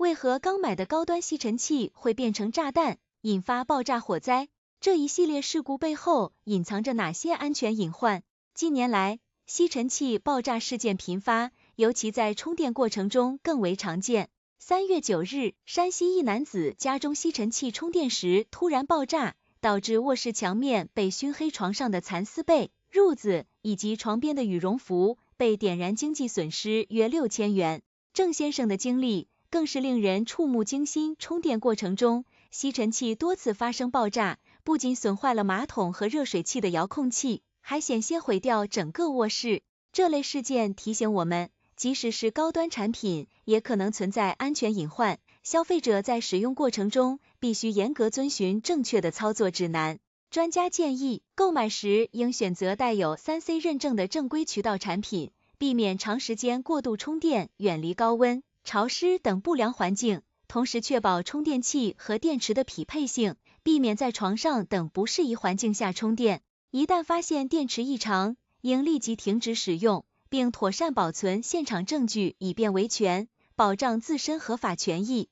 为何刚买的高端吸尘器会变成炸弹，引发爆炸火灾？这一系列事故背后隐藏着哪些安全隐患？近年来，吸尘器爆炸事件频发，尤其在充电过程中更为常见。3月9日，山西一男子家中吸尘器充电时突然爆炸，导致卧室墙面被熏黑，床上的蚕丝被、褥子以及床边的羽绒服被点燃，经济损失约6000元。郑先生的经历更是令人触目惊心。充电过程中，吸尘器多次发生爆炸，不仅损坏了马桶和热水器的遥控器，还险些毁掉整个卧室。这类事件提醒我们，即使是高端产品，也可能存在安全隐患。消费者在使用过程中必须严格遵循正确的操作指南。专家建议，购买时应选择带有3C 认证的正规渠道产品，避免长时间过度充电，远离高温、潮湿等不良环境，同时确保充电器和电池的匹配性，避免在床上等不适宜环境下充电。一旦发现电池异常，应立即停止使用，并妥善保存现场证据，以便维权，保障自身合法权益。